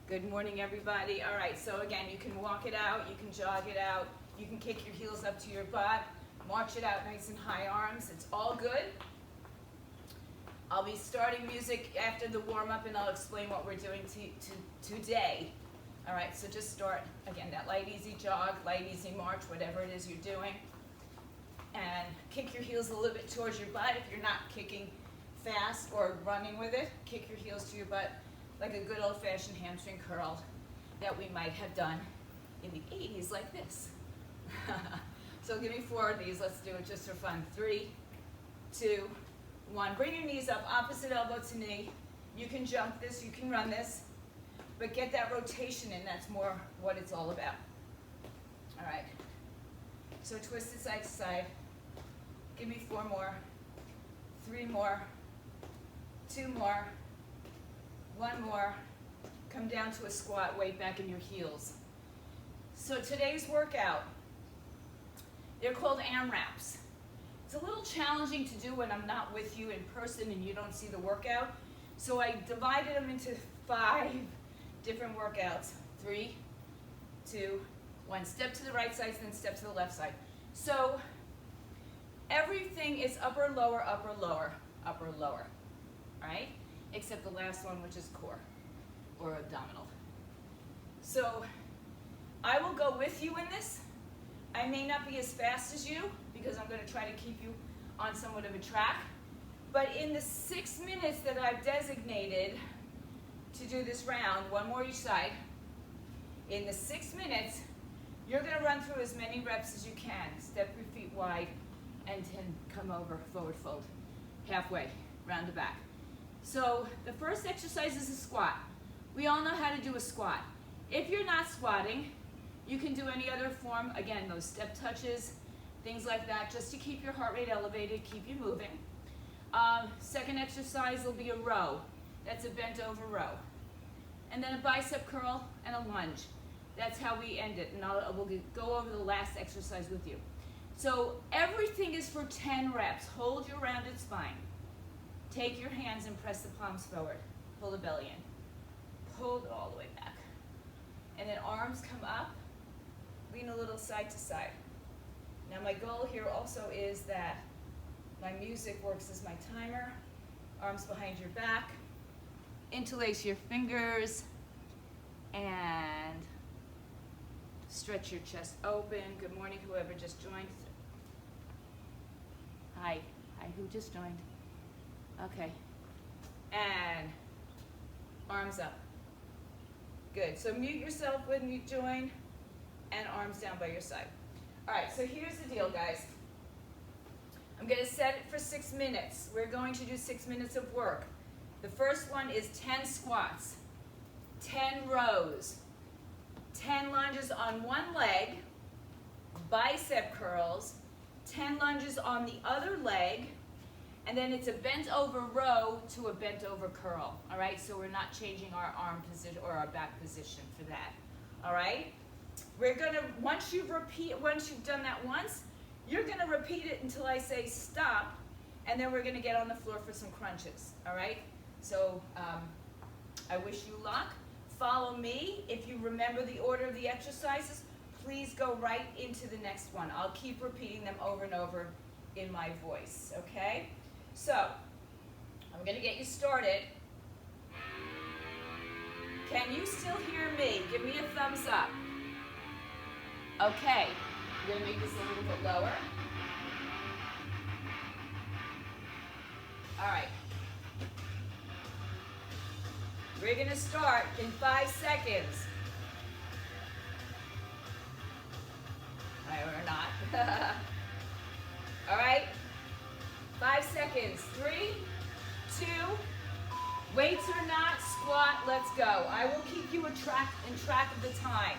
Good morning, everybody. All right, so again, you can walk it out, you can jog it out, you can kick your heels up to your butt, march it out nice and high arms. It's all good. I'll be starting music after the warm-up, and I'll explain what we're doing today. All right, so just start, again, that light, easy jog, light, easy march, whatever it is you're doing. And kick your heels a little bit towards your butt. If you're not kicking fast or running with it, kick your heels to your butt like a good old-fashioned hamstring curl that we might have done in the 80s like this. So give me 4 of these. Let's do it just for fun. 3, 2, 1. Bring your knees up, opposite elbow to knee. You can jump this, you can run this, but get that rotation in. That's more what it's all about. All right. So twist it side to side. Give me 4 more. 3 more. 2 more. 1 more. Come down to a squat, weight back in your heels. So today's workout, they're called AMRAPs. It's a little challenging to do when I'm not with you in person and you don't see the workout. So I divided them into 5 different workouts. 3, 2, 1. Step to the right side, then step to the left side. So everything is upper, lower, upper, lower, upper, lower. All right? Except the last one, which is core or abdominal. So I will go with you in this. I may not be as fast as you because I'm going to try to keep you on somewhat of a track. But in the 6 minutes that I've designated to do this round, 1 more each side, in the 6 minutes, you're going to run through as many reps as you can. Step your feet wide and then come over, forward fold, halfway, round the back. So the first exercise is a squat. We all know how to do a squat. If you're not squatting, you can do any other form. Again, those step touches, things like that, just to keep your heart rate elevated, keep you moving. Second exercise will be a row. That's a bent over row. And then a bicep curl and a lunge. That's how we end it. And we'll go over the last exercise with you. So everything is for 10 reps. Hold your rounded spine. Take your hands and press the palms forward. Pull the belly in. Pull it all the way back. And then arms come up. Lean a little side to side. Now my goal here also is that my music works as my timer. Arms behind your back. Interlace your fingers. And stretch your chest open. Good morning, whoever just joined. Hi. Hi, who just joined? Okay. And arms up. Good. So mute yourself when you join and arms down by your side. All right, so here's the deal, guys. I'm going to set it for 6 minutes. We're going to do 6 minutes of work. The first one is 10 squats, 10 rows, 10 lunges on one leg, bicep curls, 10 lunges on the other leg, and then it's a bent over row to a bent over curl. All right, so we're not changing our arm position or our back position for that. All right, we're gonna, once you've done that once, you're gonna repeat it until I say stop, and then we're gonna get on the floor for some crunches. All right, so I wish you luck. Follow me. If you remember the order of the exercises, please go right into the next one. I'll keep repeating them over and over in my voice, okay? So, I'm going to get you started. Can you still hear me? Give me a thumbs up. Okay, I'm going to make this a little bit lower. All right. We're going to start in 5 seconds. Or not. All right. 5 seconds. 3, 2, weights or not, squat, let's go. I will keep you in track of the time.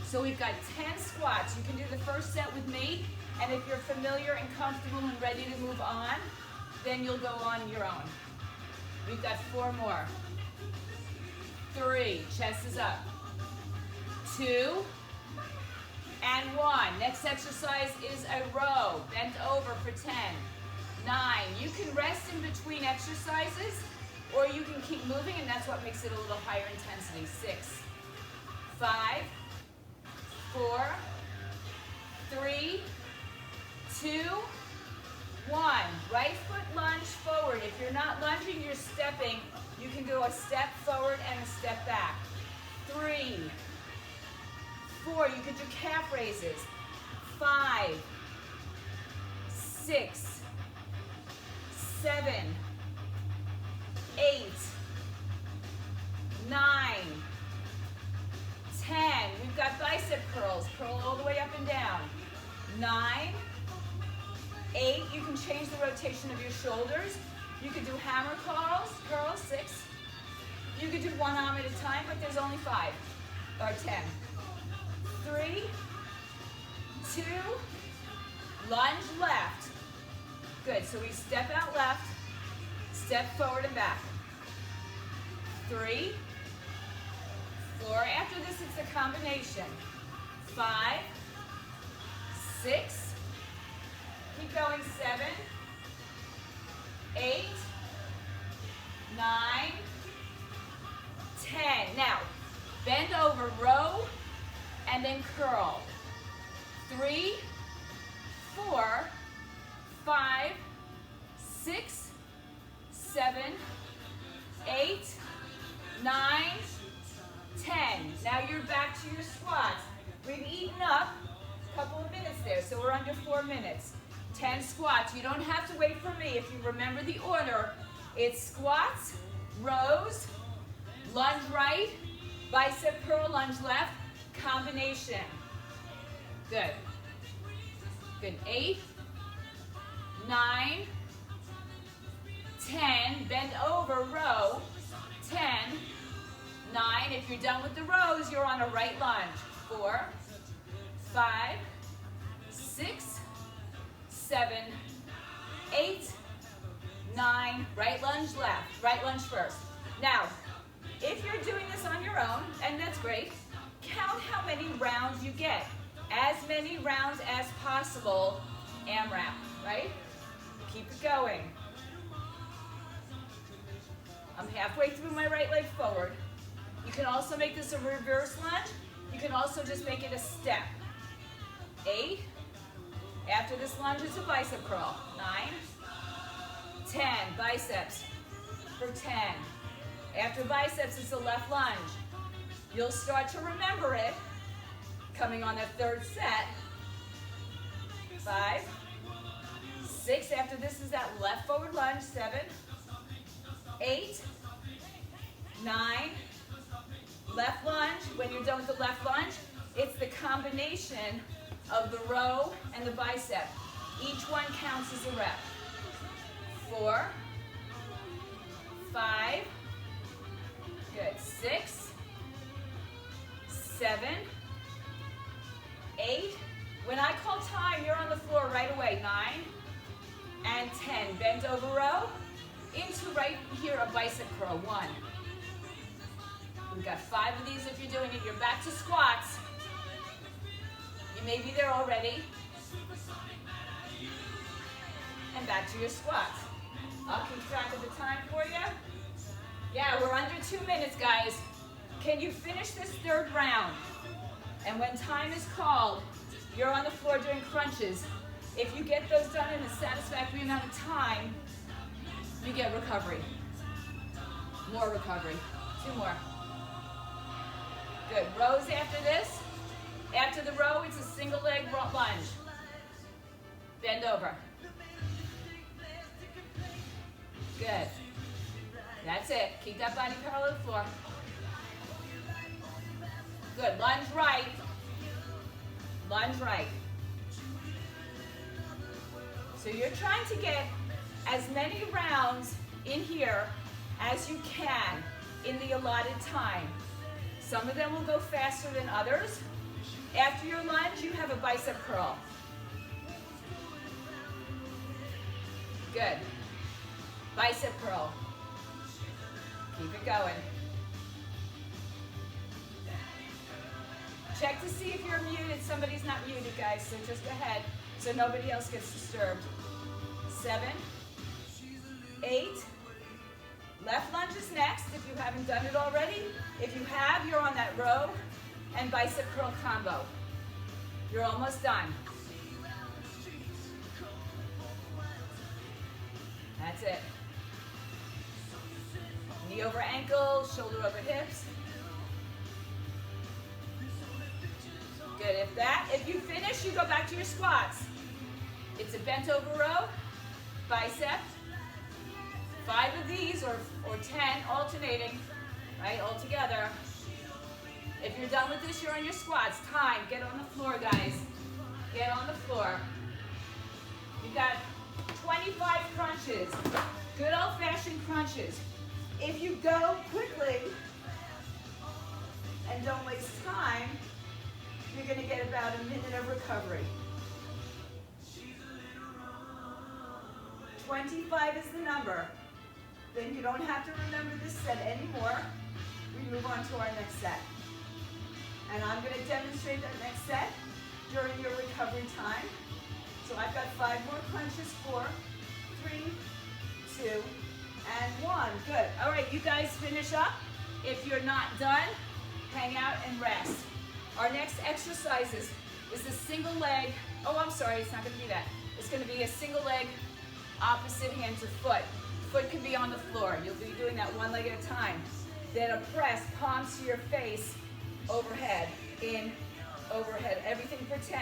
So we've got 10 squats. You can do the first set with me, and if you're familiar and comfortable and ready to move on, then you'll go on your own. We've got 4 more. 3, chest is up. 2, and 1. Next exercise is a row, bent over for 10. 9. You can rest in between exercises, or you can keep moving, and that's what makes it a little higher intensity. 6, 5, 4, 3, 2, 1. Right foot lunge forward. If you're not lunging, you're stepping. You can do a step forward and a step back. 3, 4. You can do calf raises. 5, 6, 7, 8, 9, 10. We've got bicep curls. Curl all the way up and down. 9, 8. You can change the rotation of your shoulders. You could do hammer curls, 6. You could do one arm at a time, but there's only 5 or 10. 3, 2, lunge left. Good, so we step out left, step forward and back. 3, 4. After this, it's the combination. 5, 6. Keep going. 7, 8, 9, 10. Now, bend over, row, and then curl. 3, 4, 5, 6, 7, 8, 9, 10. Now you're back to your squats. We've eaten up a couple of minutes there, so we're under 4 minutes. 10 squats. You don't have to wait for me. If you remember the order, it's squats, rows, lunge right, bicep curl, lunge left, combination. Good. Good. 8, 9, 10. Bend over, row. 10, 9. If you're done with the rows, you're on a right lunge. 4, 5, 6, 7, 8, 9. Right lunge left. Right lunge first. Now, if you're doing this on your own, and that's great, count how many rounds you get. As many rounds as possible, AMRAP, right? Keep it going. I'm halfway through my right leg forward. You can also make this a reverse lunge. You can also just make it a step. 8. After this lunge, it's a bicep curl. 9, 10. Biceps for 10. After biceps, it's a left lunge. You'll start to remember it coming on that third set. 5, 6. After this is that left forward lunge. 7, 8, 9. Left lunge. When you're done with the left lunge, it's the combination of the row and the bicep. Each one counts as a rep. 4, 5, good. 6, 7, 8. When I call time, you're on the floor right away. 9 and 10. Bend over row. Into right here, a bicep curl. 1. We've got 5 of these if you're doing it. You're back to squats. You may be there already. And back to your squats. I'll keep track of the time for you. Yeah, we're under 2 minutes, guys. Can you finish this third round? And when time is called, you're on the floor doing crunches. If you get those done in a satisfactory amount of time, you get recovery. More recovery. 2 more. Good. Rows after this. After the row, it's a single leg lunge. Bend over. Good. That's it. Keep that body parallel to the floor. Good. Lunge right. Lunge right. So you're trying to get as many rounds in here as you can in the allotted time. Some of them will go faster than others. After your lunge, you have a bicep curl. Good. Bicep curl. Keep it going. Check to see if you're muted. Somebody's not muted, guys, so just go ahead so nobody else gets disturbed. 7, 8. Left lunge is next if you haven't done it already. If you have, you're on that row and bicep curl combo. You're almost done. That's it. Knee over ankle, shoulder over hips. Good. If you finish, you go back to your squats. It's a bent over row, bicep. 5 of these or 10 alternating, right, all together. If you're done with this, you're on your squats. Time, get on the floor, guys. Get on the floor. You've got 25 crunches, good old-fashioned crunches. If you go quickly and don't waste time, you're going to get about a minute of recovery. 25 is the number. Then you don't have to remember this set anymore. We move on to our next set. And I'm going to demonstrate that next set during your recovery time. So I've got 5 more crunches, 4, 3, 2, and 1. Good. All right, you guys finish up. If you're not done, hang out and rest. Our next exercises is a single leg. Oh, I'm sorry, it's not going to be that. It's going to be a single leg, opposite hand to foot. Foot can be on the floor. You'll be doing that one leg at a time. Then a press, palms to your face, overhead, in, overhead, everything for 10.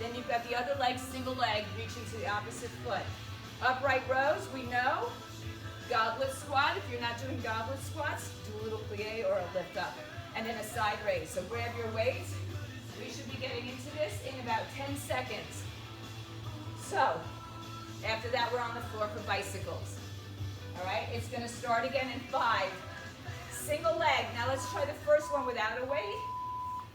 Then you've got the other leg, single leg, reaching to the opposite foot. Upright rows, we know. Goblet squat, if you're not doing goblet squats, do a little plie or a lift up. And then a side raise. So grab your weights. We should be getting into this in about 10 seconds. So, after that, we're on the floor for bicycles. All right, it's going to start again in 5. Single leg. Now let's try the first one without a weight.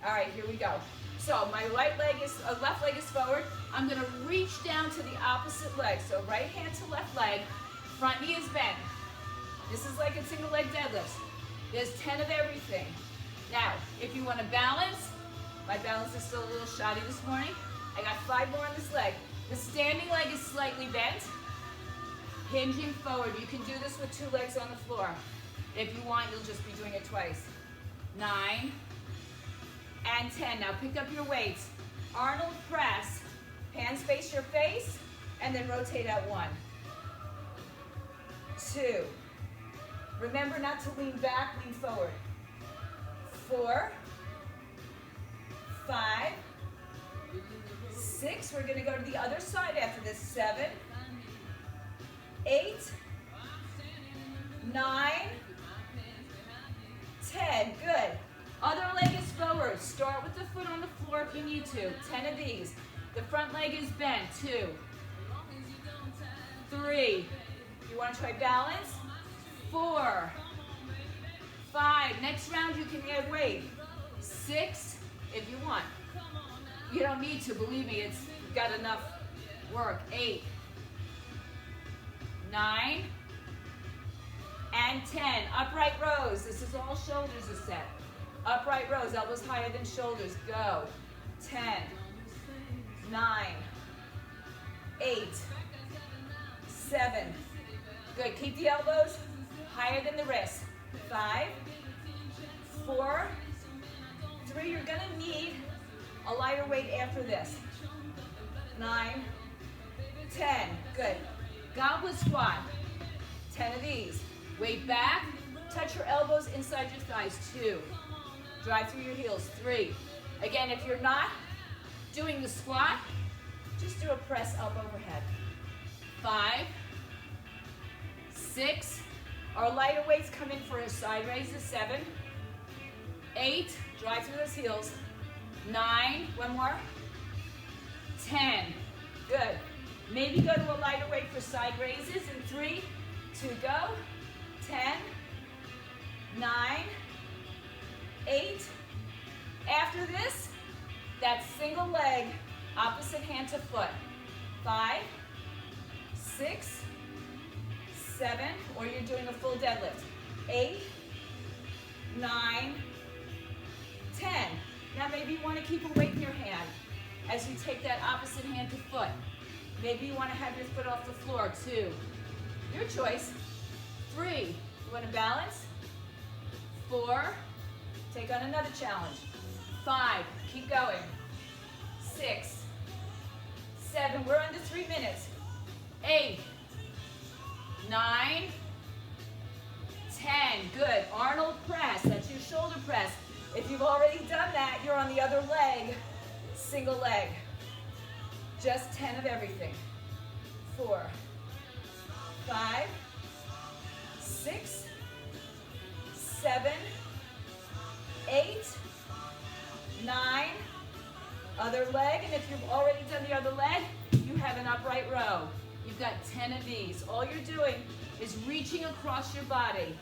All right, here we go. So my left leg is forward. I'm going to reach down to the opposite leg. So right hand to left leg. Front knee is bent. This is like a single leg deadlift. There's 10 of everything. Now, if you want to balance, my balance is still a little shoddy this morning. I got 5 more on this leg. The standing leg is slightly bent. Hinging forward. You can do this with 2 legs on the floor. If you want, you'll just be doing it twice. 9 and 10. Now pick up your weights. Arnold press. Hands face your face, and then rotate out 1. 2. Remember not to lean back, lean forward. 4. 5. 6. We're going to go to the other side after this. 7. 8. 9. 10. Good. Other leg is forward. Start with the foot on the floor if you need to. 10 of these. The front leg is bent. 2. 3. You want to try balance? 4. 5. Next round you can add weight. 6 if you want. You don't need to, believe me, it's got enough work. 8. 9. And 10. Upright rows. This is all shoulders a set. Upright rows, elbows higher than shoulders. Go. 10. 9. 8. 7. Good. Keep the elbows higher than the wrists. 5. 4. 3. You're going to need a lighter weight after this. 9. 10. Good. Goblet squat. 10 of these. Weight back. Touch your elbows inside your thighs. 2. Drive through your heels. 3. Again, if you're not doing the squat, just do a press up overhead. 5. 6. Our lighter weights come in for a side raise of 7. 8. Drive through those heels. 9. One more. 10. Good. Maybe go to a lighter weight for side raises in 3, 2, go. 10. 9. 8. After this, that single leg, opposite hand to foot. 5, 6, 7, or you're doing a full deadlift. 8, 9, 10. Now maybe you want to keep a weight in your hand as you take that opposite hand to foot. Maybe you want to have your foot off the floor. 2. Your choice. 3. You want to balance? 4. Take on another challenge. 5, keep going. 6, 7, we're under 3 minutes. 8, 9, 10, good. Arnold press, that's your shoulder press. If you've already done that, you're on the other leg, single leg. Just 10 of everything. 4, 5, 6, 7, 8, 9, other leg, and if you've already done the other leg, you have an upright row. You've got 10 of these. All you're doing is reaching across your body.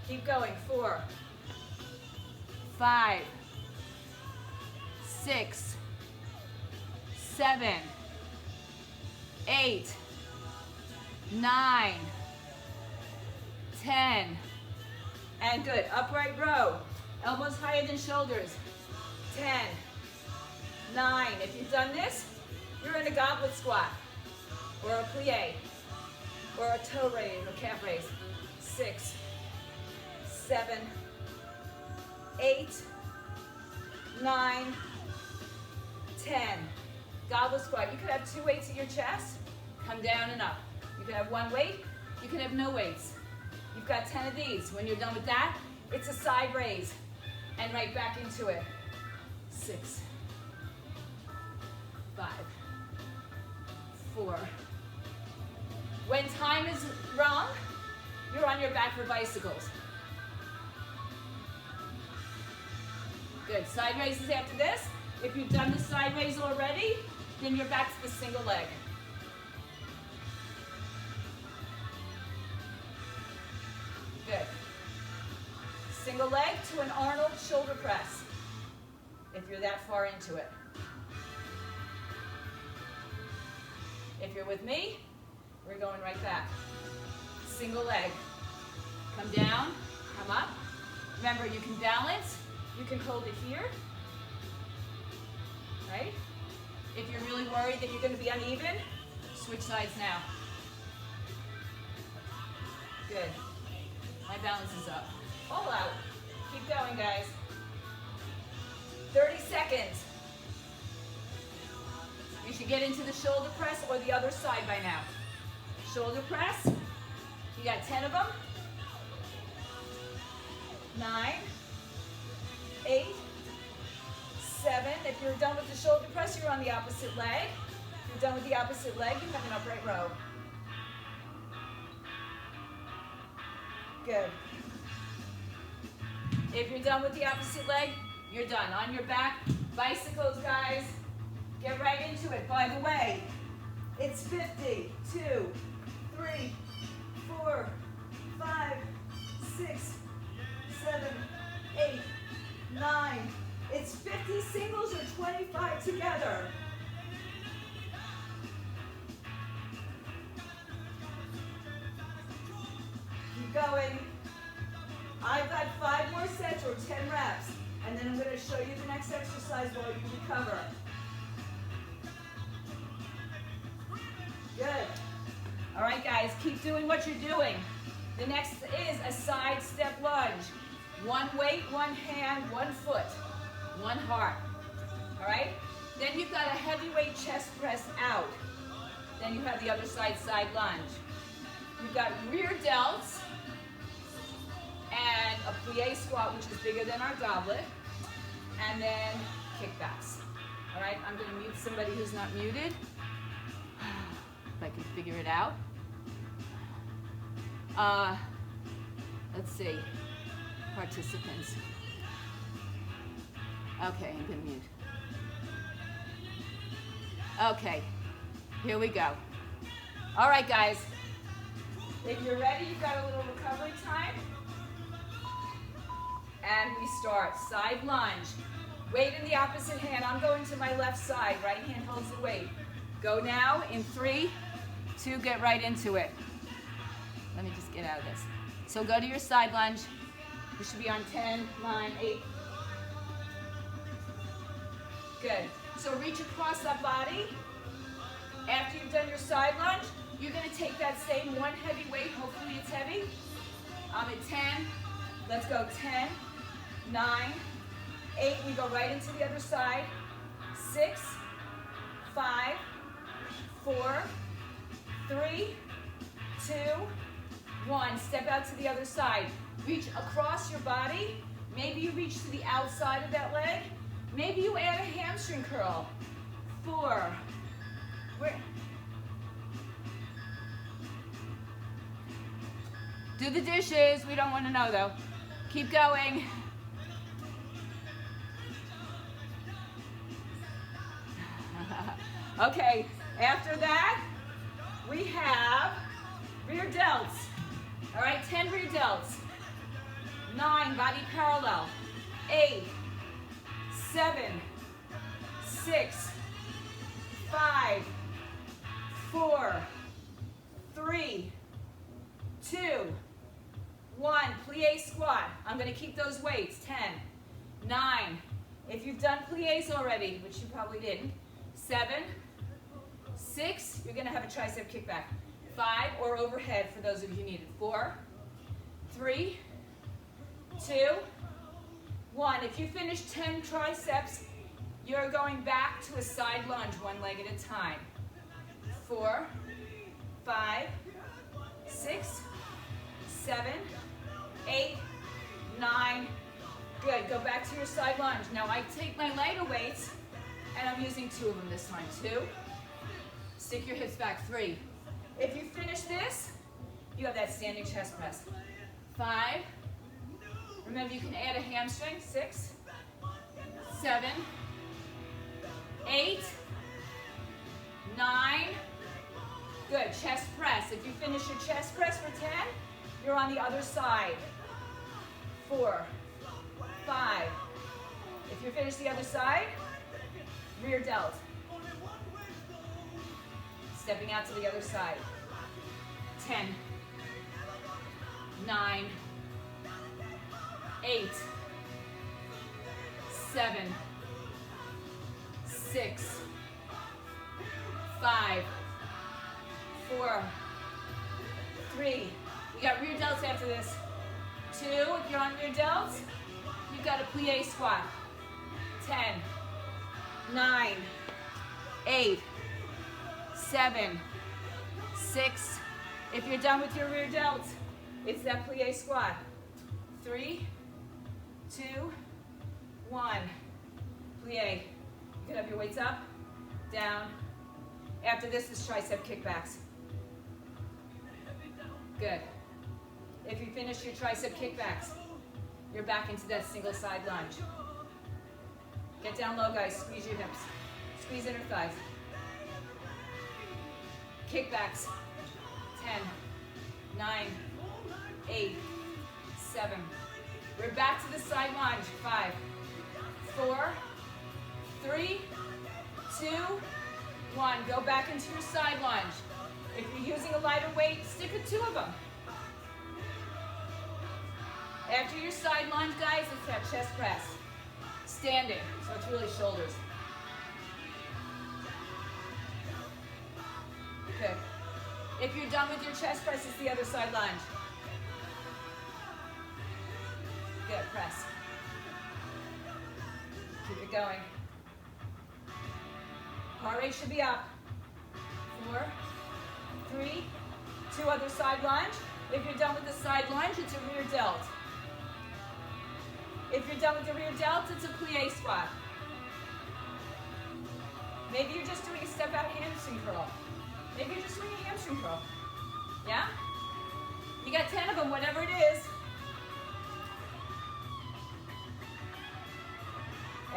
Keep going. 4, 5, 6, 7, 8, 9, 10, and good. Upright row. Elbows higher than shoulders. 10, 9. If you've done this, you're in a goblet squat, or a plie, or a toe raise, or calf raise. 6, 7, 8, 9, 10. Goblet squat. You could have 2 weights at your chest. Come down and up. You can have 1 weight. You can have no weights. You've got 10 of these. When you're done with that, it's a side raise. And right back into it. 6, 5, 4. When time is wrong, you're on your back for bicycles. Good. Side raises after this. If you've done the side raise already, then you're back to the single leg. Good. Single leg to an Arnold shoulder press, if you're that far into it. If you're with me, we're going right back. Single leg. Come down, come up. Remember, you can balance, you can hold it here, right? If you're really worried that you're going to be uneven, switch sides now. Good. My balance is up. All out. Keep going, guys. 30 seconds. You should get into the shoulder press or the other side by now. Shoulder press. You got 10 of them. 9, 8, 7. If you're done with the shoulder press, you're on the opposite leg. If you're done with the opposite leg, you have an upright row. Good. If you're done with the opposite leg, you're done. On your back, bicycles, guys. Get right into it. By the way, it's 50, 2, 3, 4, 5, 6, 7, 8, 9. It's 50 singles or 25 together. Keep going. I've got 5 more sets or 10 reps, and then I'm going to show you the next exercise while you recover. Good. All right, guys, keep doing what you're doing. The next is a side step lunge. 1 weight, 1 hand, 1 foot, 1 heart. All right? Then you've got a heavyweight chest press out. Then you have the other side lunge. You've got rear delts and a plie squat, which is bigger than our goblet, and then kickbacks. All right, I'm going to mute somebody who's not muted, if I can figure it out. Let's see, participants. Okay, I'm going to mute. Okay, here we go. All right, guys, if you're ready, you've got a little recovery time. And we start. Side lunge. Weight in the opposite hand. I'm going to my left side. Right hand holds the weight. Go now in 3, 2, get right into it. Let me just get out of this. So go to your side lunge. You should be on 10, 9, 8. Good. So reach across that body. After you've done your side lunge, you're going to take that same 1 heavy weight. Hopefully it's heavy. I'm at 10. Let's go 10, 9, 8, we go right into the other side. 6, 5, 4, 3, 2, 1. Step out to the other side. Reach across your body. Maybe you reach to the outside of that leg. Maybe you add a hamstring curl. 4. Do the dishes. We don't want to know though. Keep going. Okay, after that, we have rear delts. All right, 10 rear delts. 9, body parallel. 8, 7, 6, 5, 4, 3, 2, 1. Plie squat. I'm going to keep those weights. 10, 9. If you've done plies already, which you probably didn't, 7, 6, you're going to have a tricep kickback. 5, or overhead for those of you who need it. 4, 3, 2, 1. If you finish 10 triceps, you're going back to a side lunge, one leg at a time. 4, 5, 6, 7, 8, 9. Good. Go back to your side lunge. Now I take my lighter weights and I'm using 2 of them this time. 2. Stick your hips back. 3. If you finish this, you have that standing chest press. 5. Remember, you can add a hamstring. 6, 7, 8, 9. Good. Chest press. If you finish your chest press for 10, you're on the other side. 4, 5. If you finish the other side, rear delt. Stepping out to the other side. 10, 9, 8, 7, 6, 5, 4, 3. We got rear delts after this. 2, if you're on rear delts, you've got a plie squat. 10, 9, 8, 7, 6. If you're done with your rear delts, it's that plie squat. 3, 2, 1. Plie. You can have your weights up, down. After this is tricep kickbacks. Good. If you finish your tricep kickbacks, you're back into that single side lunge. Get down low, guys. Squeeze your hips. Squeeze inner thighs. Kickbacks. 10, 9, 8, 7. We're back to the side lunge. 5, 4, 3, 2, 1. Go back into your side lunge. If you're using a lighter weight, stick with 2 of them. After your side lunge, guys, it's that chest press. Standing, so it's really shoulders. Good. If you're done with your chest press, it's the other side lunge. Good, press. Keep it going. Heart rate should be up. 4, 3, 2, other side lunge. If you're done with the side lunge, it's a rear delt. If you're done with the rear delt, it's a plie squat. Maybe you're just doing a step out hamstring curl. Maybe you're just doing a hamstring curl. Yeah? You got 10 of them, whatever it is.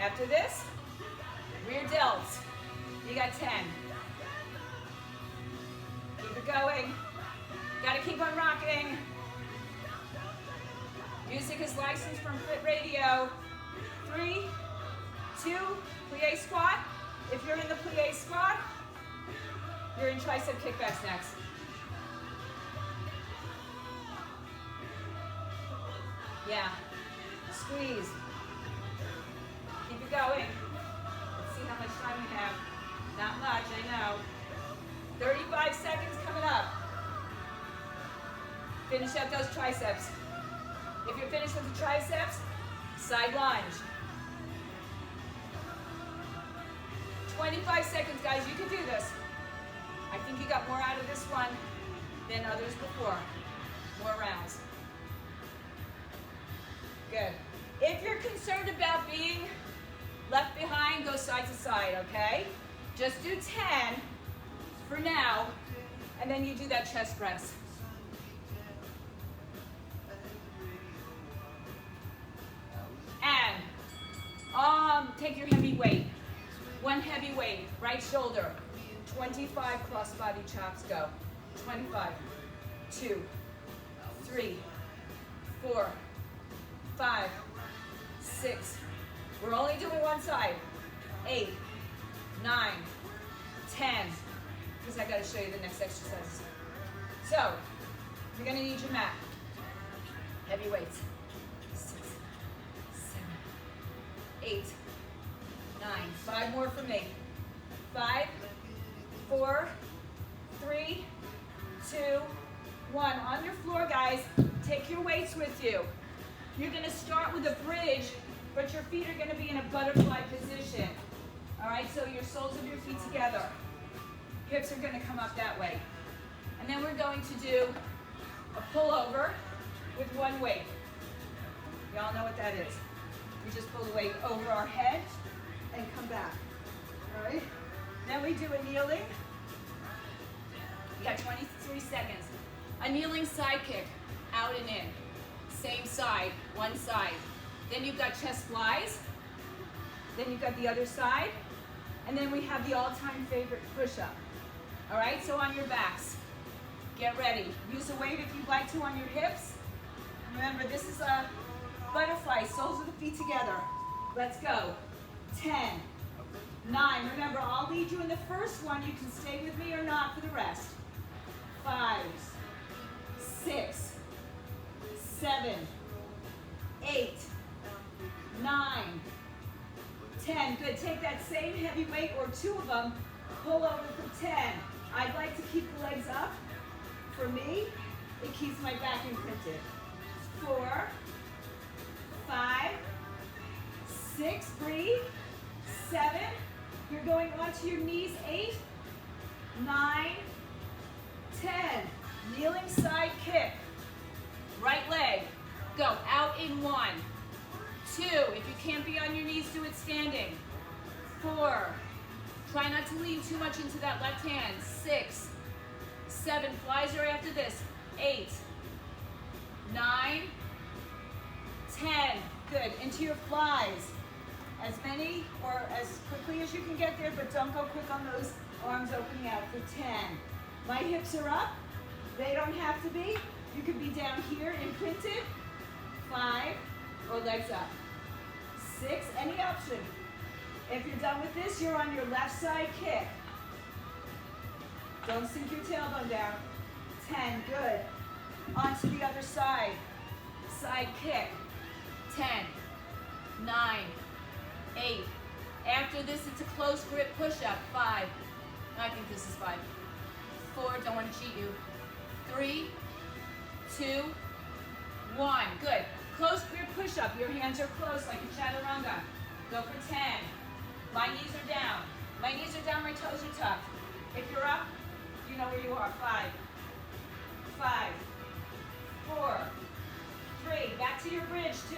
After this, rear delts. You got 10. Keep it going. Gotta keep on rocking. Music is licensed from Fit Radio. 3, 2, plie squat. If you're in the plie squat, you're in tricep kickbacks next. Yeah. Squeeze. Keep it going. Let's see how much time we have. Not much, I know. 35 seconds coming up. Finish up those triceps. If you're finished with the triceps, Side lunge. 25 seconds, guys. You can do this. I think you got more out of this one than others before. More rounds. Good. If you're concerned about being left behind, go side to side, okay? Just do 10 for now, and then you do that chest press. And take your heavy weight. One heavy weight, right shoulder. 25 cross-body chops, go. 25, 2, 3, 4, 5, 6. We're only doing one side. 8, 9, 10. Because I got to show you the next exercise. So, you're going to need your mat. Heavy weights. 6, 7, 8, 9. 5 more for me. 5, 4, 3, 2, 1. On your floor, guys, take your weights with you. You're going to start with a bridge, but your feet are going to be in a butterfly position. All right, so your soles of your feet together. Hips are going to come up that way. And then we're going to do a pullover with one weight. Y'all know what that is. We just pull the weight over our head and come back. All right? Then we do a kneeling. You got 23 seconds. A kneeling side kick, out and in. Same side, one side. Then you've got chest flies. Then you've got the other side. And then we have the all-time favorite push-up. All right, so on your backs, get ready. Use a weight if you'd like to on your hips. Remember, this is a butterfly, soles of the feet together. Let's go. 10, 9. Remember, I'll lead you in the first one. You can stay with me or not for the rest. 5, 6, 7, 8, 9, 10. Good. Take that same heavy weight or two of them. Pull over for 10. I'd like to keep the legs up. For me, it keeps my back imprinted. 4, 5, 6, breathe. 7, you're going onto your knees. 8, 9, 10. Kneeling side kick. Right leg. Go out in 1. 2, if you can't be on your knees, do it standing. 4, try not to lean too much into that left hand. 6, 7, flies are after this. 8, 9, 10. Good, into your flies. As many or as quickly as you can get there, but don't go quick on those arms opening out for 10. My hips are up. They don't have to be. You could be down here imprinted. 5, or legs up. 6, any option. If you're done with this, you're on your left side kick. Don't sink your tailbone down. 10, good. On to the other side. Side kick. 10, 9, 8. After this, it's a close grip push-up. 5. I think this is 5. 4, don't want to cheat you. 3, 2, 1. Good. Close grip push-up. Your hands are close like a chaturanga. Go for 10. My knees are down. My knees are down, my toes are tucked. If you're up, you know where you are. 5, 5, 4, 3. Back to your bridge. 2,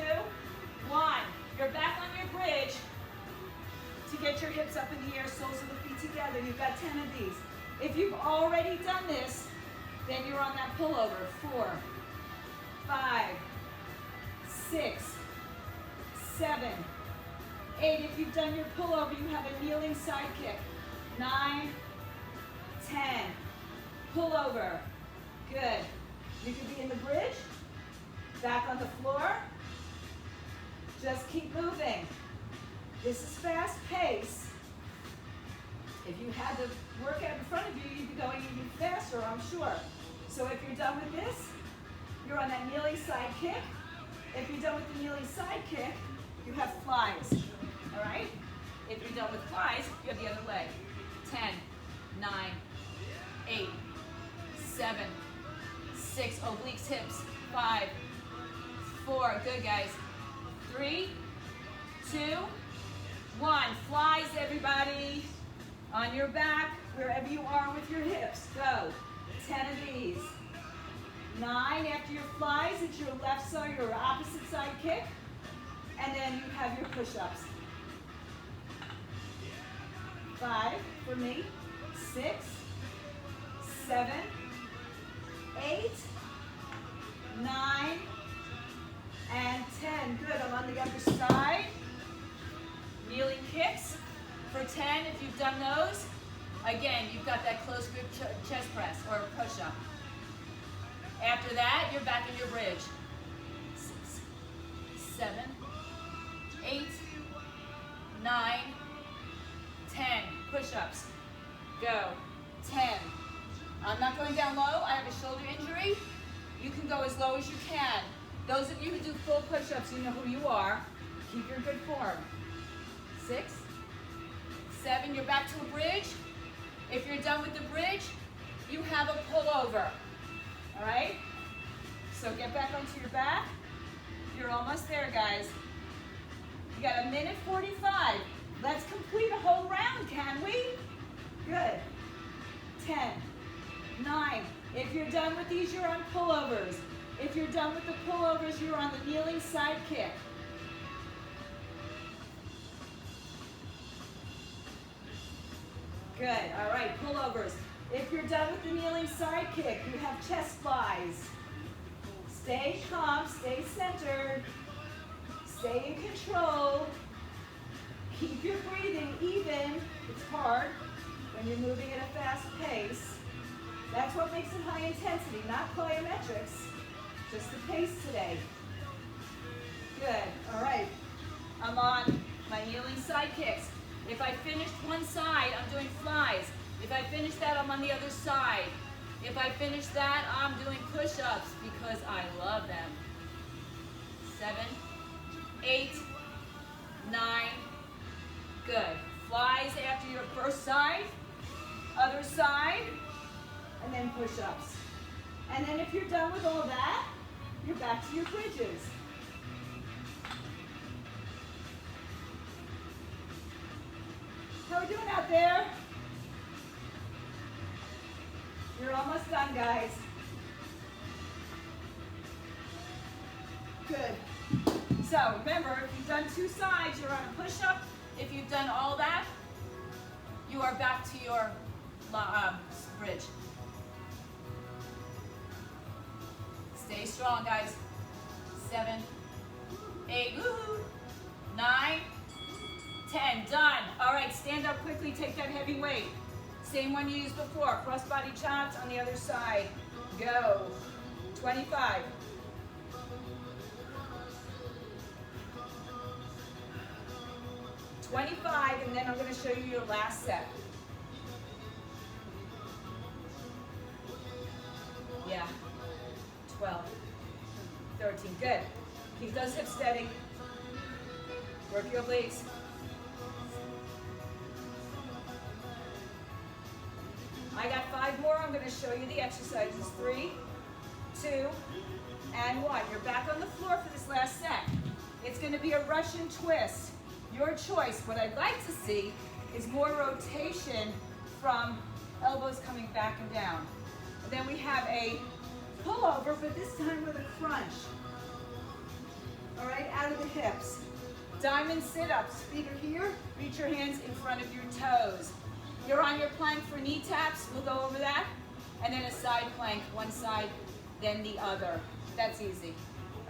1. You're back on your bridge to get your hips up in the air, soles of the feet together. You've got 10 of these. If you've already done this, then you're on that pullover. 4, 5, 6, 7, 8. If you've done your pullover, you have a kneeling side kick. 9, 10. Pullover. Good. You could be in the bridge, back on the floor. Just keep moving. This is fast pace. If you had the workout in front of you, you'd be going even faster, I'm sure. So if you're done with this, you're on that kneeling side kick. If you're done with the kneeling side kick, you have flies. All right? If you're done with flies, you have the other leg. 10, 9, 8, 7, 6, obliques, hips. 5, 4, good guys. 3, 2, 1. Flies, everybody. On your back, wherever you are with your hips. Go. 10 of these. 9, after your flies, it's your left side or opposite side kick. And then you have your push-ups. 5 for me. 6, 7, 8, 9, and 10. Good. I'm on the other side. Kneeling kicks for 10 if you've done those. Again, you've got that close grip chest press or push-up. After that, you're back in your bridge. 6, 7, 8, 9, 10. Push-ups. Go. 10. I'm not going down low. I have a shoulder injury. You can go as low as you can. Those of you who do full push-ups, you know who you are. Keep your good form. 6, 7. You're back to a bridge. If you're done with the bridge, you have a pullover. All right? So get back onto your back. You're almost there, guys. You got 1:45. Let's complete a whole round, can we? Good. 10, 9. If you're done with these, you're on pullovers. If you're done with the pullovers, you're on the kneeling side kick. Good. All right, pullovers. If you're done with the kneeling side kick, you have chest flies. Stay calm, stay centered, stay in control. Keep your breathing even. It's hard when you're moving at a fast pace. That's what makes it high intensity, not plyometrics, just the pace today. Good. All right. I'm on my kneeling side kicks. If I finished one side, I'm doing flies. If I finish that, I'm on the other side. If I finish that, I'm doing push-ups because I love them. 7, 8, 9. Good. Flies after your first side, other side, and then push-ups. And then if you're done with all that, you're back to your bridges. How are we doing out there? You're almost done, guys. Good. So remember, if you've done 2 sides, you're on a push-up. If you've done all that, you are back to your bridge. Stay strong, guys. 7, 8, 9, 10. Done. All right, stand up quickly. Take that heavy weight. Same one you used before. Cross-body chops on the other side. Go. 25. 25, and then I'm going to show you your last set. Yeah. 12. 13. Good. Keep those hips steady. Work your obliques. I got 5 more. I'm going to show you the exercises. 3, 2, and 1. You're back on the floor for this last set. It's going to be a Russian twist. Your choice. What I'd like to see is more rotation from elbows coming back and down. And then we have a pullover, but this time with a crunch. All right, out of the hips. Diamond sit-ups. Feet are here. Reach your hands in front of your toes. You're on your plank for knee taps. We'll go over that. And then a side plank, one side, then the other. That's easy.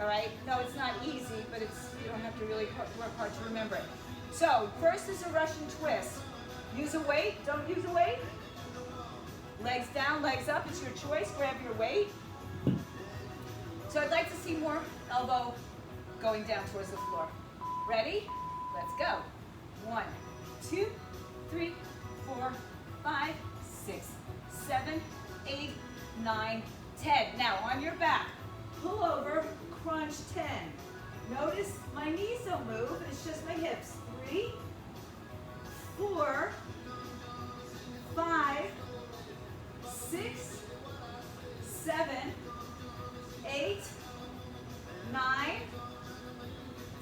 All right? No, it's not easy, but you don't have to really work hard to remember it. So, first is a Russian twist. Use a weight. Don't use a weight. Legs down, legs up. It's your choice. Grab your weight. So I'd like to see more elbow going down towards the floor. Ready? Let's go. 1, 2, 3, 4, 5, 6, 7, 8, 9, 10. Now on your back, pull over, crunch 10. Notice my knees don't move, it's just my hips. 3, 4, 5, 6, 7, 8, 9,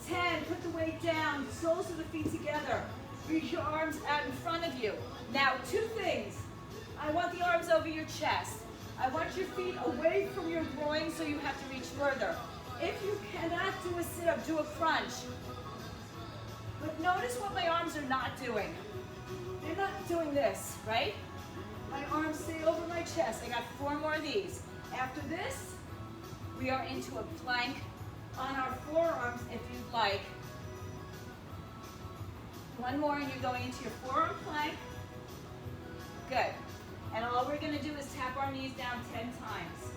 10. Put the weight weight down, soles of the feet together. Reach your arms out in front of you. Now, two things. I want the arms over your chest. I want your feet away from your groin so you have to reach further. If you cannot do a sit-up, do a crunch. But notice what my arms are not doing. They're not doing this, right? My arms stay over my chest. I got 4 more of these. After this, we are into a plank on our forearms if you'd like. 1 more and you're going into your forearm plank. Good. And all we're going to do is tap our knees down 10 times.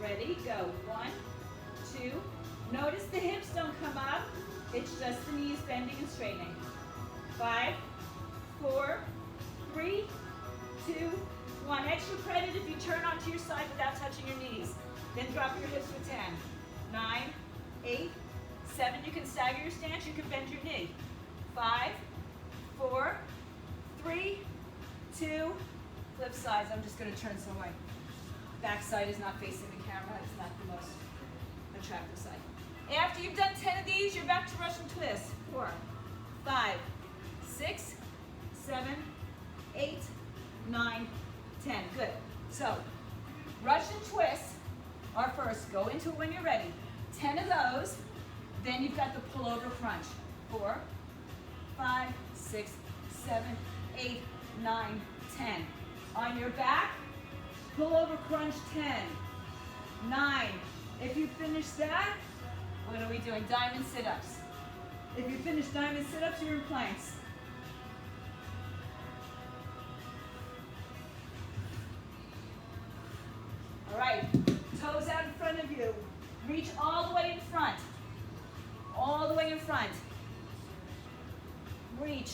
Ready? Go. 1, 2. Notice the hips don't come up. It's just the knees bending and straightening. 5, 4, 3, 2, 1. Extra credit if you turn onto your side without touching your knees. Then drop your hips for 10. 9, 8, 7. You can stagger your stance. You can bend your knee. 5, 4, 3, 2. Flip sides. I'm just going to turn some way. Back side is not facing the camera. It's not the most attractive side. After you've done 10 of these, you're back to Russian twist. 4, 5, 6, 7, 8, 9, 10. Good. So, Russian twists are first. Go into it when you're ready. 10 of those. Then you've got the pull-over crunch. 4, 5, 6, 7, 8, 9, 10. On your back, pull-over crunch 10. 9. If you finish that, what are we doing? Diamond sit-ups. If you finish diamond sit-ups, you're in planks. All right, toes out in front of you. Reach all the way in front. All the way in front. Reach.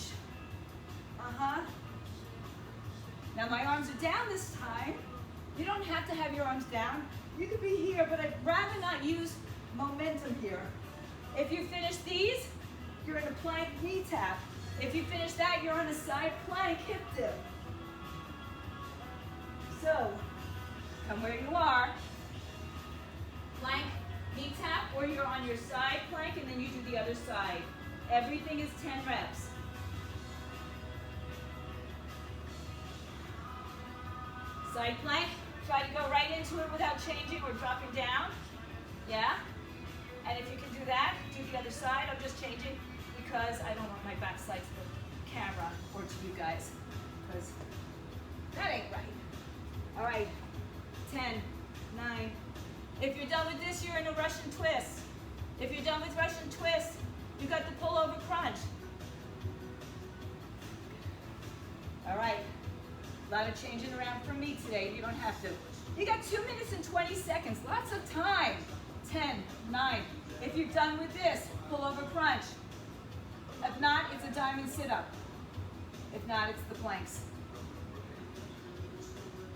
Now my arms are down this time. You don't have to have your arms down. You could be here, but I'd rather not use momentum here. If you finish these, you're in a plank knee tap. If you finish that, you're on a side plank hip dip. So, come where you are. Plank knee tap, or you're on your side plank and then you do the other side. Everything is 10 reps. Side plank, try to go right into it without changing or dropping down. Yeah? And if you can do that, do the other side. I'm just changing because I don't want my backside to the camera or to you guys, because that ain't right. All right, 10, 9. If you're done with this, you're in a Russian twist. If you're done with Russian twist, you got the pull-over crunch. All right, a lot of changing around for me today. You don't have to. You got 2 minutes and 20 seconds, lots of time. 10, 9. If you're done with this, pull-over crunch. If not, it's a diamond sit-up. If not, it's the planks.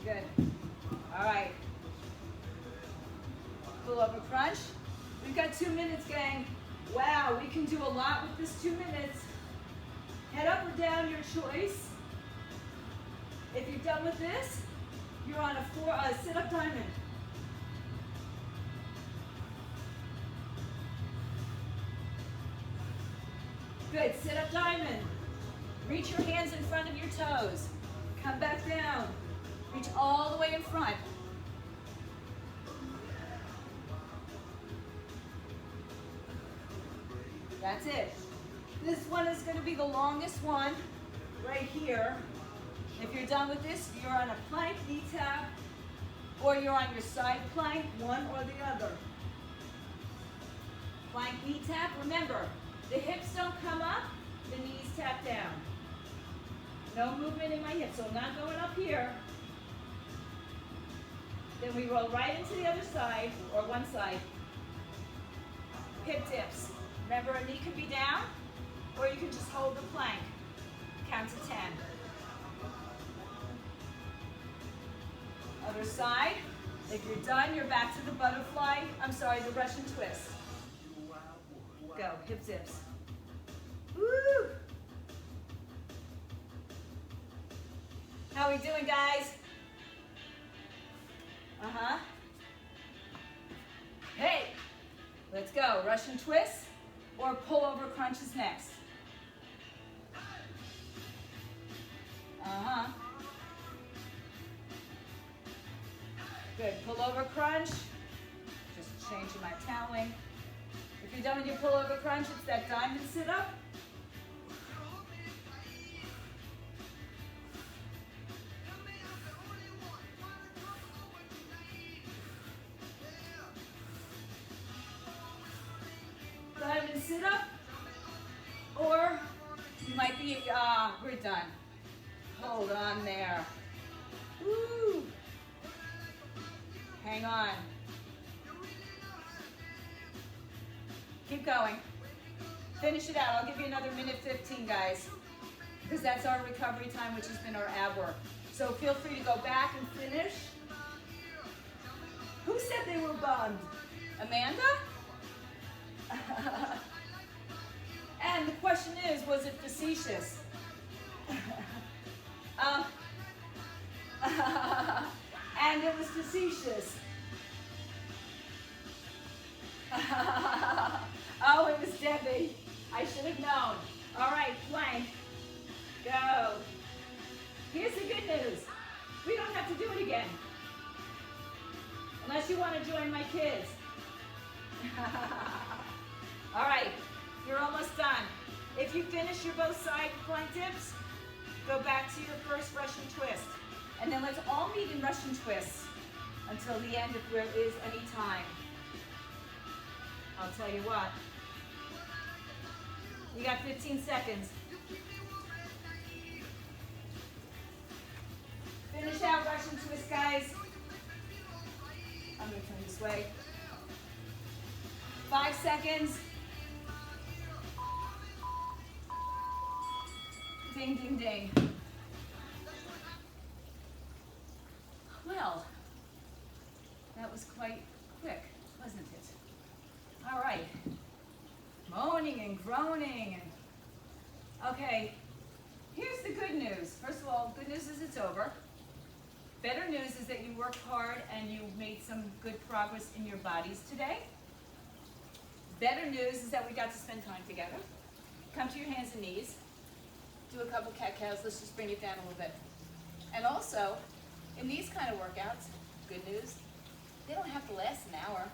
Good. All right. Pull-over crunch. We've got 2 minutes, gang. Wow, we can do a lot with this 2 minutes. Head up or down, your choice. If you're done with this, you're on a sit-up diamond. Good, sit-up diamond. Reach your hands in front of your toes. Come back down. Reach all the way in front. That's it. This one is going to be the longest one right here. If you're done with this, you're on a plank knee tap, or you're on your side plank, one or the other. Plank knee tap, remember, the hips don't come up, the knees tap down. No movement in my hips, so I'm not going up here. Then we roll right into the other side, or one side. Hip dips. Remember, a knee can be down, or you can just hold the plank. Count to 10. Other side. If you're done, you're back to the butterfly. I'm sorry, the Russian twist. Go, hip dips. Woo! How are we doing, guys? Hey, let's go. Russian twist. or pullover crunch is next. Good, pullover crunch. Just changing my toweling. If you're done with your pullover crunch, it's that diamond sit up. Diamond sit up, or you might be, we're done. Hold on there. Woo. Hang on. Keep going. Finish it out. I'll give you another minute 15, guys, because that's our recovery time, which has been our ab work. So feel free to go back and finish. Who said they were bummed? Amanda? And the question is, was it facetious? And it was facetious. Oh, it was Debbie. I should have known. All right, plank. Go. Here's the good news. We don't have to do it again. Unless you want to join my kids. All right, you're almost done. If you finish your both side plank dips, go back to your first Russian twist. And then let's all meet in Russian twists until the end if there is any time. I'll tell you what. You got 15 seconds. Finish out Russian twist, guys. I'm going to turn this way. 5 seconds. Ding, ding, ding. Well, that was quite quick, wasn't it? All right. Moaning and groaning. Okay, here's the good news. First of all, good news is it's over. Better news is that you worked hard and you made some good progress in your bodies today. Better news is that we got to spend time together. Come to your hands and knees. Do a couple cat-cows. Let's just bring it down a little bit. And also, in these kind of workouts, good news, they don't have to last an hour,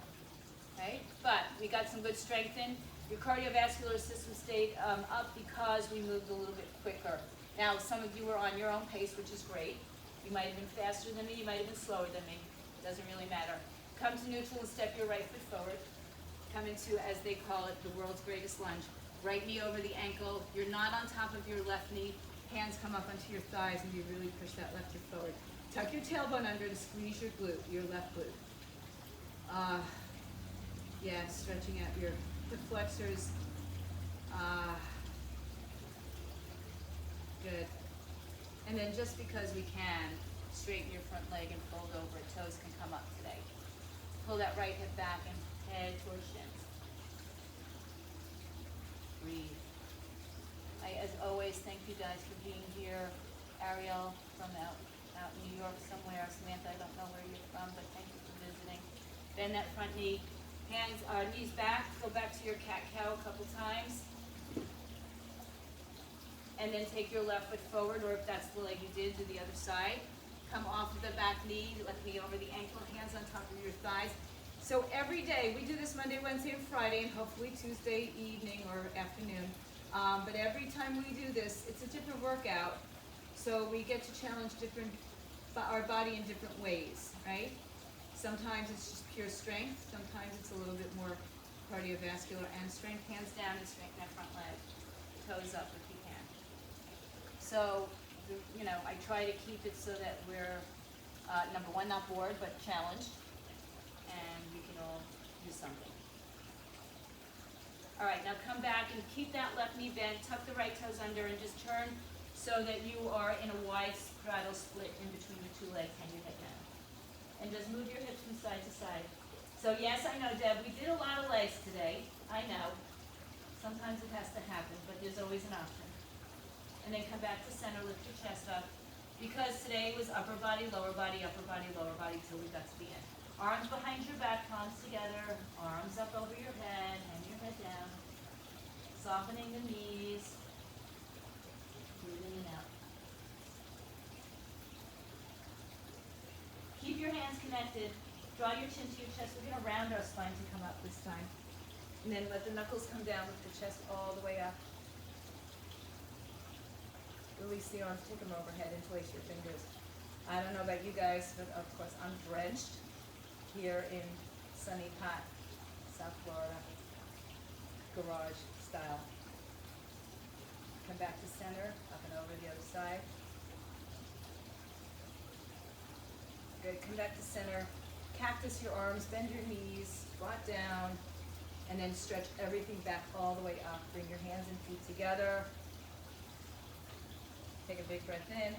right? But we got some good strength in. Your cardiovascular system stayed up because we moved a little bit quicker. Now, some of you were on your own pace, which is great. You might have been faster than me. You might have been slower than me. Doesn't really matter. Come to neutral and step your right foot forward. Come into, as they call it, the world's greatest lunge. Right knee over the ankle. You're not on top of your left knee. Hands come up onto your thighs and you really push that left hip forward. Tuck your tailbone under to squeeze your glute, your left glute. Yeah, stretching out your hip flexors. Good. And then just because we can, straighten your front leg and fold over. Toes can come up today. Pull that right hip back and head towards shins. Breathe. I, as always, thank you guys for being here. Ariel from out in New York somewhere. Samantha, I don't know where you're from, but thank you for visiting. Bend that front knee. Hands, knees back. Go back to your cat-cow a couple times. And then take your left foot forward, or if that's the leg you did, do the other side. Come off of the back knee, left knee over the ankle, hands on top of your thighs. So every day, we do this Monday, Wednesday, and Friday, and hopefully Tuesday evening or afternoon. But every time we do this, it's a different workout. So we get to challenge our body in different ways, right? Sometimes it's just pure strength. Sometimes it's a little bit more cardiovascular and strength. Hands down and straighten that front leg. Toes up if you can. So, you know, I try to keep it so that we're, number one, not bored, but challenged. And we can all do something. All right, now come back and keep that left knee bent. Tuck the right toes under and just turn so that you are in a wide straddle split in between the two legs. Hang your head down. And just move your hips from side to side. So yes, I know, Deb, we did a lot of legs today. I know. Sometimes it has to happen, but there's always an option. And then come back to center, lift your chest up. Because today was upper body, lower body, lower body, till we got to the end. Arms behind your back, palms together, arms up over your head, hang your head down. Softening the knees. Breathing in and out. Keep your hands connected. Draw your chin to your chest. We're going to round our spine to come up this time. And then let the knuckles come down with the chest all the way up. Release the arms, take them overhead, interlace your fingers. I don't know about you guys, but of course I'm drenched here in sunny hot South Florida, garage style. Come back to center, up and over the other side. Good, come back to center. Cactus your arms, bend your knees, squat down, and then stretch everything back all the way up. Bring your hands and feet together. Take a big breath in.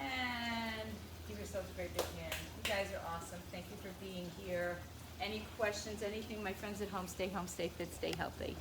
And give yourselves a great big hand. You guys are awesome. Thank you for being here. Any questions, anything? My friends at home, stay fit, stay healthy.